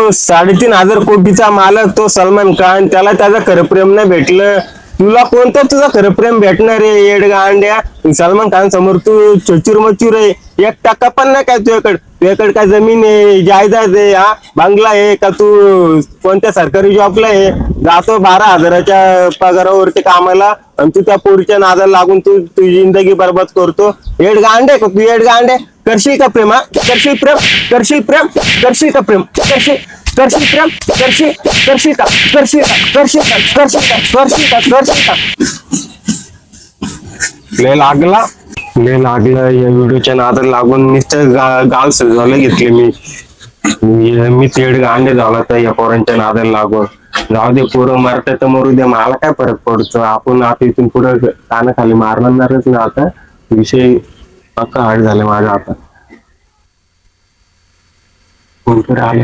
तो 3,500 कोटीचा मालक तो सलमान खान, त्याला त्याचं खरं प्रेम नाही भेटलं. तुला कोणतं तुझं खरं प्रेम भेटणार आहे येडगा अंड्या? सलमान खान समोर तू चचूर मचूर आहे. 1% पण नाही काय तुझ्याकडे काय जमीन आहे, जायदाद आहे, हा बांगला आहे का? तू कोणत्या सरकारी जॉबला आहे, जातो 12,000च्या पगारावरती कामाला आणि तू त्या पोरीच्या नादाला लागून तू तुझी जिंदगी बरबाद करतो. येडगा अंडे का तू? येडगा अंडे करशील का प्रेम? हा करशील प्रेम? करशील प्रेम? करशील का प्रेम? करशील करशील प्रेम? करशील करशील का? करशील का? करशील का? करशील का? करशील का? करशील का? लय लागलं या व्हिडिओच्या नादाला लागून नुसतं गाल सजवायला घेतले मी तेड गांडे झाला तर या पोरांच्या नादाला लागून. जाऊ दे, पोरं मारतात तर मरू दे, मला काय फरक पडतो. आपण आता इथून पुढे कानाखाली मारणारच ना. आता विषय पक्का हार्ड झाला माझा. आता कोणतरी आले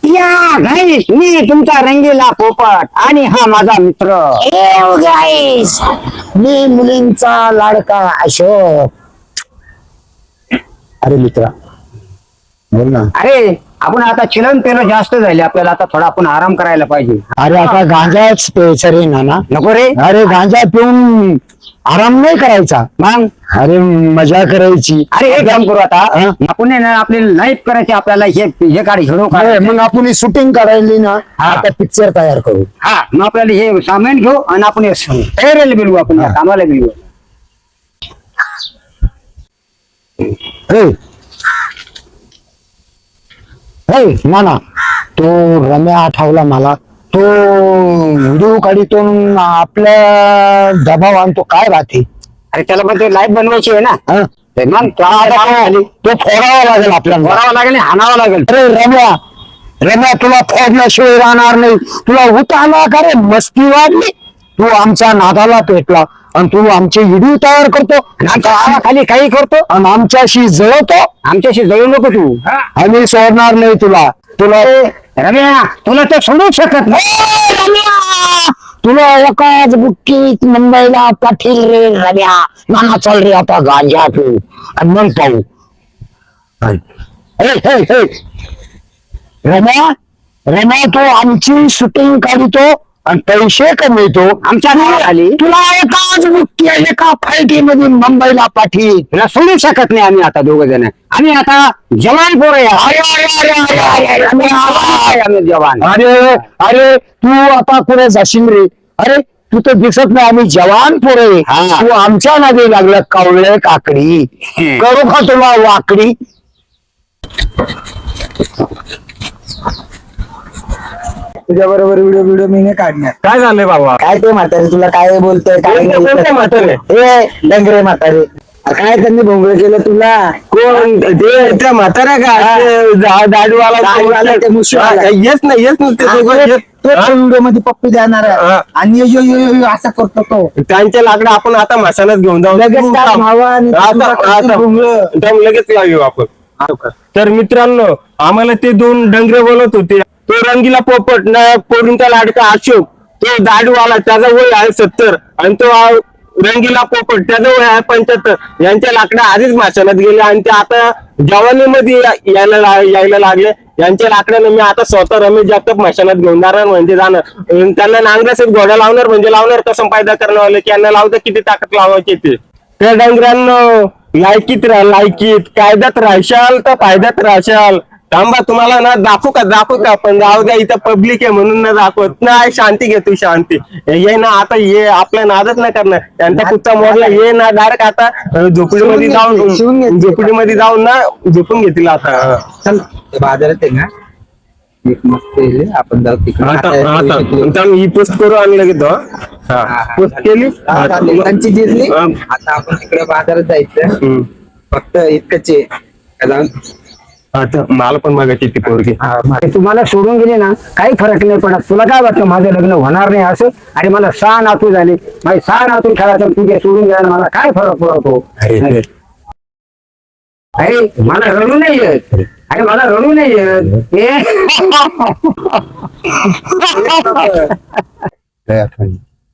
या गाईस, मी तुमचा रंगीला पोपट आणि हा माझा मित्र. गाईस, मी मुलींचा लाडका अशोक. अरे मित्रा बोल ना. अरे आपण आता चिलन पेलं जास्त झाले, आपल्याला आता थोडा आपण आराम करायला पाहिजे. अरे आता गांजाच प्यायचा रे नाना. नको रे. अरे गांजा पिऊन आराम नाही करायचा, मग अरे मजा करायची. अरे एक काम करू आता, आपण आहे ना आपली लाईफ करायची, आपल्याला हे काढ हिरो काढ. मग आपण शूटिंग करायली ना, हा. आता पिक्चर तयार करू. हा, मग आपल्याला हे सामान घेऊ आणि आपण तयारीला बिलवू, आपण या कामाला बिलवू. नाना, तो रम्या आठवला मला. तो व्हिडिओ काढितो आपल्या दबाव आणतो, काय राहते. अरे त्याला पण ते लाईफ बनवायची आहे ना. हा? मग तो फोडावा लागेल आपल्याला, करावं लागेल, हाणावं लागेल. अरे रम्या तुला फोडल्याशिवाय राहणार नाही. तुला उतारला का रे? मस्ती वाढली, तू आमच्या नादाला पेटला आणि तू आमचे व्हिडिओ तयार करतो, खाली काही करतो आणि आमच्याशी जळतो. आमच्याशी जळू नको तू. आम्ही सोडणार नाही तुला. रम्या, तुला तर सोडू शकत नाही. तुला एकाच बुक्कीत मुंबईला पाठील रे रम्या. नाना चल रे आता गांजा पिऊ आणि मग पाहू. रम्या तू आमची शूटिंग काढतो आणि पैसे कमवतो आमच्या खाली. तुला एकाच बुक्की एका फायटीमध्ये मुंबईला पाठील. तुला सोडू शकत नाही आम्ही आता दोघ जण. आम्ही आता जवान पोरं आहे. आम्ही जवान. अरे तू आता पुढे जाशील रे. अरे तू तर दिसत नाही, आम्ही जवान पोरे. हा. तू आमच्या नादी लागलं कावळे काकडी. करू का तुला वाकडी? तुझ्या बरोबर व्हिडिओ मी नाही काढणार. काय झालंय बाबा? काय ते म्हातारे तुला काय बोलतोय? काय कोणते म्हातारे? ए डंगरे म्हातारे, काय त्यांनी भोंगळ केलं तुला? कोण ते? त्या म्हाताऱ्या का? दाढीवाला ते मुसवाला. येस नाही ते दोघं येत. तो व्हिडिओ मध्ये पप्पी देणार आहे. हा. आणि यो असा करतो तो. त्यांच्या लाकडं आपण आता मसाल्यात घेऊन जाऊ. लगेच टाक भावा आणि तुला खातील भोंगळं. दम लगेच लागू आपण. तर मित्रांनो, आम्हाला ते 2 डंगरे बोलत होते. तो रंगीला पोपट ना, पोरींचा लाडका अशोक, तो दाढीवाला, त्याचा वय आहे 70 आणि तो रंगीला पोपट त्याचं वय आहे 75. यांच्या लाकडं आधीच माशालात गेले आणि ते आता जवानीमध्ये यायला लागले. यांच्या लाकडानं मी आता स्वतः रमेश जगताप मशानात घेऊन जाणार म्हणजे जाणार. त्यांना नांगरासहित घोडा लावणार म्हणजे लावणार. कसं फायदा करणार की यांना लावतं किती ताकद लावायची ते. त्या डंगरांनो, लायकीत कायद्यात राहशाल तर फायद्यात राहशाल. थांबा, तुम्हाला ना दाखवू का पण जाऊ द्या, इथं पब्लिक आहे म्हणून ना दाखवत नाही. शांती घे तू, शांती ये ना. आता ये आपल्या नादच नाही करणार. त्यांचा कुत्ता मोडला, ये ना डायरेक्ट आता झोपडीमध्ये जाऊन ना झोपून घेतील आता. चल ते बाजारात आहे ना, एक मस्त आपण जाऊ तिकडे. आता ही पोस्ट करू आणलं की तो पोस्ट केली त्यांची जिरली. आता आपण तिकडे बाजारात जायचं. फक्त इतकंच आहे. आता मला पण मागायची ती पोरगी. तुम्हाला सोडून गेले ना, काही फरक नाही पडत. तुला काय वाटतं माझं लग्न होणार नाही असं? अरे मला 6 नातू झाले, माझे 6 नातू खेळायचं, तुझे सोडून गेला मला काय फरक पडतो? अरे मला रडू नाही येत. अरे मला रडू नाही येत.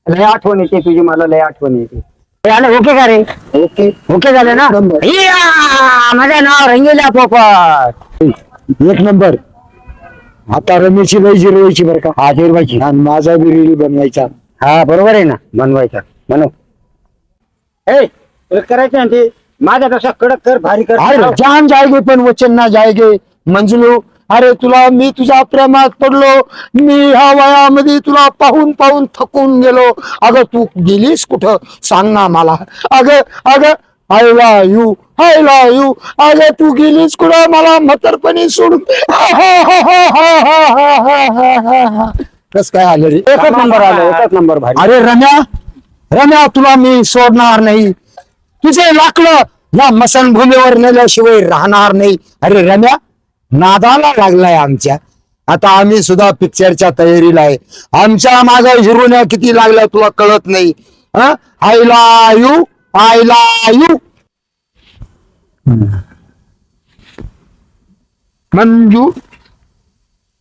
लय आठवण येते तुझी, मला लय आठवण येते. ओके का रे? ओके ओके झालं ना? या, माझं नाव रंगीला पोपट. एक नंबर. आता रमेशची लई जिरवायची बरं का? हा जिरवायची. आणि माझा बी रील बनवायचा. हा बरोबर आहे ना, बनवायचा बनव. करायचं ना ते माझ्यापेक्षा कडक कर, भारी कर. अरे जान जायगे पण वचन ना जायगे. मंजलू, अरे तुला मी तुझ्या प्रेमात पडलो. मी ह्या वयामध्ये तुला पाहून पाहून थकून गेलो. अगं तू गेलीस कुठं सांग ना मला. अगं अगं I love you, I love you. अगं तू गेलीस कुठं मला म्हातारपणी सोडून. कस काय आलं रे? एकच नंबर आला, एकच नंबर भारी. अरे रम्या, रम्या तुला मी सोडणार नाही. तुझे लाकलं या मसनभूमीवर नेल्याशिवाय राहणार नाही. अरे रम्या, नादाला लागलाय आमच्या. आता आम्ही सुद्धा पिक्चरच्या तयारीला आहे. आमच्या माग हिरोन्या किती लागल्या तुला कळत नाही. I love you, I love you. Manju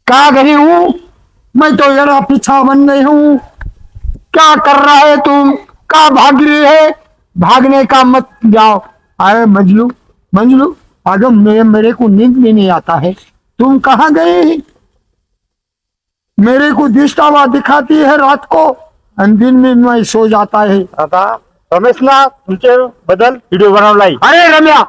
का गई हूँ मैं तो जरा पीछा बन गई हूँ. क्या कर रहा है तुम? का भाग रही है? भागने का मत जाओ. अरे मंजलू, मंजलू अगर मेरे को नींद भी नहीं आता है. तुम कहाँ गए? मेरे को दिशा दिखाती है रात को आणि दिन में मैं सो जाता है. आता रमेश ना तुमचे बदल व्हिडिओ बनवलाय. अरे रम्या,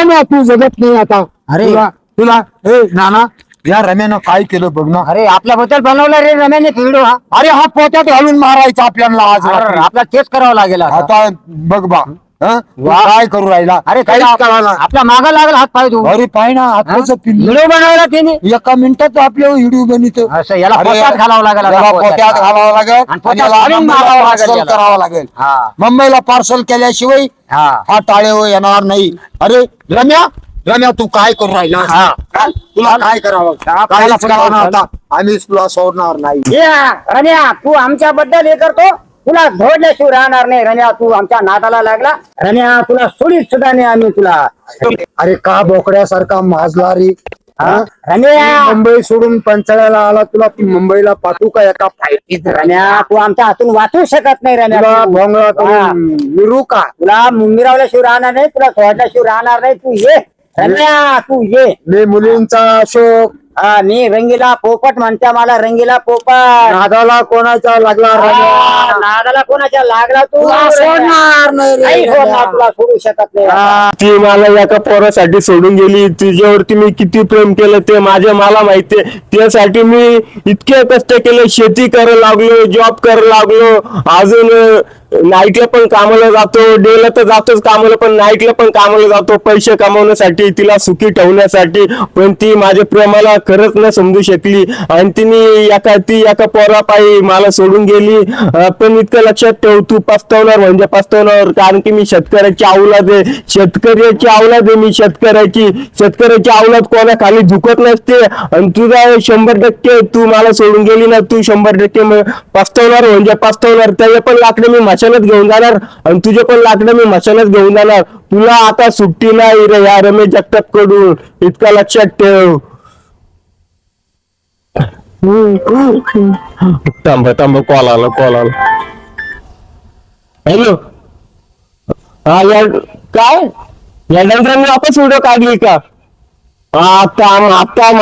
रम्या तू जगत नाही आता. अरे. तुला तुला ए नाना, या रम्यानं काय केलं बघ ना. अरे आपल्याबद्दल बनवला रे रम्याने व्हिडिओ हा. अरे हा पोत्यात घालून मारायचा आपल्याला आज रात्री. आपला तेच करावं लागेल आता. आता बघ बा, काय करू राहिला? अरे काहीच त्याला कळाला. आपला मागा लागला हात पाय तू. अरे पाय ना हाताचं पिल्लू व्हिडिओ बनवला त्याने. एका मिनिटात आपल्या व्हिडिओ बनवतो. असं याला पोत्यात घालावं लागेल आता, याला पोत्यात. पोत्यात घालावं लागेल आणि आणि पोत्यात याला घालून मुंबईला मारावं लागेल पार्सल याला. करावं लागेल. हा. मुंबईला पार्सल केल्याशिवाय हा. हा टाळेवर येणार नाही. अरे रम्या, रम्या तू काय करू राहिला? हा. तुला काय करावं? काहीच करावं ना आता. आम्हीच तुला सोडणार नाही. या रम्या, तू आमच्याबद्दल हे करतो. तुला धोडल्याशिवाय राहणार नाही रम्या. तू आमच्या नादाला लागला रम्या. तुला सोडीत सुद्धा नाही आम्ही तुला. अरे का बोकड्यासारखा माजला रे? हा? रम्या, मुंबई सोडून पंचाळ्याला आला. तुला ती मुंबईला पाठवू का एका फायटीत? रम्या तू आमच्या हातून वाचू शकत नाही रम्या. तुला तू. भोंगळा हा. करून मिरू का? तुला मिरावल्याशिवाय राहणार नाही. तुला सोडल्याशिवाय राहणार नाही. तू ये रम्या, तू ये. मी मुलींचा अशोक. हा, मी रंगीला पोपट म्हणत्या मला, रंगीला पोपट. नादाला कोणाचा लागला रम्या? नादाला कोणाच्या लागला तू? तुला सोडणार नाही रे नाही सोडणार, रम्या. तुला सोडू शकत नाही. ती मला एका पोरासाठी सोडून गेली. तुझ्यावरती मी किती प्रेम केलं ते मला माहितीये. त्यासाठी मी इतके कष्ट केले. शेती करायला लागलो, जॉब करायला लागलो. अजून नाईटला पण कामाला जातो. डेला तर जातोच कामाला, पण नाईटला पण कामाला जातो पैसे कमवण्यासाठी, तिला सुखी ठेवण्यासाठी. पण ती माझ्या प्रेमाला खरंच न समजू शकली आणि ती एका पोरापायी मला सोडून गेली. पण इतकं लक्षात ठेव, तू पस्तावणार म्हणजे पस्तावणार. कारण की मी शेतकऱ्याची औलाद आहे. शेतकऱ्याची औलाद आहे मी. शेतकऱ्याची औलाद कोणा खाली झुकत नसते. आणि तुझा 100% तू मला सोडून गेली ना, तू 100% पस्तावणार म्हणजे पस्तावणार. त्याचे पण लाकडे मी मशानात घेऊन जाणार आणि तुझे पण लाकडे मी मशानात घेऊन जाणार. तुला आता सुट्टी नाही रे या रमेश जगताप कडून, इतका लक्षात ठेव. थांब कॉल आला. हॅलो. हा यार, काय या नंतरांनी वापस व्हिडिओ काढली का? आता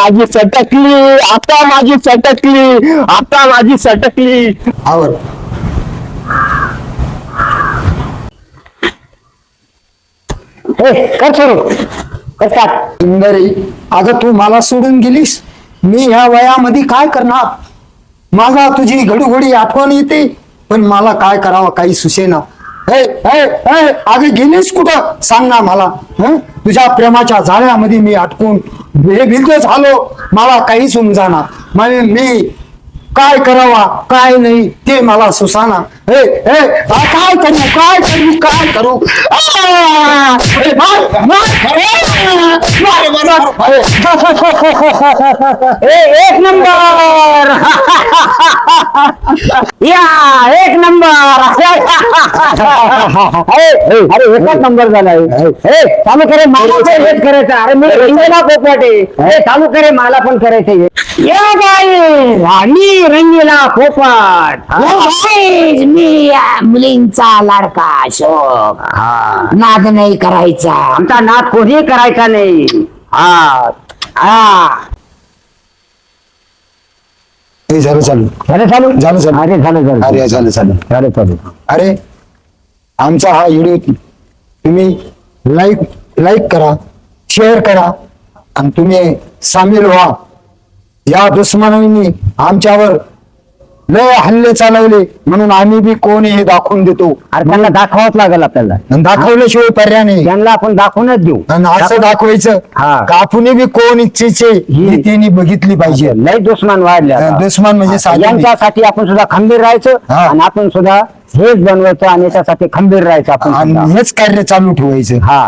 माझी सटकली. आवर. कर सुरू करतात. सुंदरी, अगं तू मला सोडून गेलीस. मी ह्या वयामध्ये काय करणार? माझा तुझी घडीघडी आठवण येते, पण मला काय करावं काही सुचेना. अगं गेलीस कुठं सांग ना मला. तुझ्या प्रेमाच्या जाळ्यामध्ये मी अटकून भिलतो झालो. मला काही समजाना. मी काय करावा काय नाही ते मला सुसाना. काय करू एक नंबर. या एक नंबर अरे एकच नंबर झालाय चालू करे मला पण हेच करायचं अरे मी रंगीला पोपट आहे चालू करे मला पण करायचं या बाई मी रंगीला पोपट मी या मुलींचा लाडका अशोक नाद नाही करायचा. आमचा नाद कोणी करायचा नाही हा हा हे झालं चालू झालं चालू झालं चालू. अरे झालं झालं अरे झालं चालू झालं चालू अरे आमचा हा व्हिडिओ तुम्ही लाईक करा शेअर करा आणि तुम्ही सामील व्हा. या दुश्मनांनी आमच्यावर लय हल्ले चालवले म्हणून आम्ही बी कोण हे दाखवून देतो. अरे त्यांना दाखवावंच लागेल आपल्याला आणि दाखवल्याशिवाय पर्याय नाही. त्यांना आपण दाखवूनच देऊ आणि असं दाखवायचं हा. का आपण बी कोण इच्छेचे हे त्यांनी बघितली पाहिजे. लय दुश्मन वाढले आता. दुश्मन म्हणजे साधे नाही. यांच्यासाठी आपण सुद्धा खंबीर राहायचं हा. आणि आपण सुद्धा हेच बनवायचं आणि याच्यासाठी खंबीर राहायचं आपण आणि सुद्धा. हेच कार्य चालू ठेवायचं. हा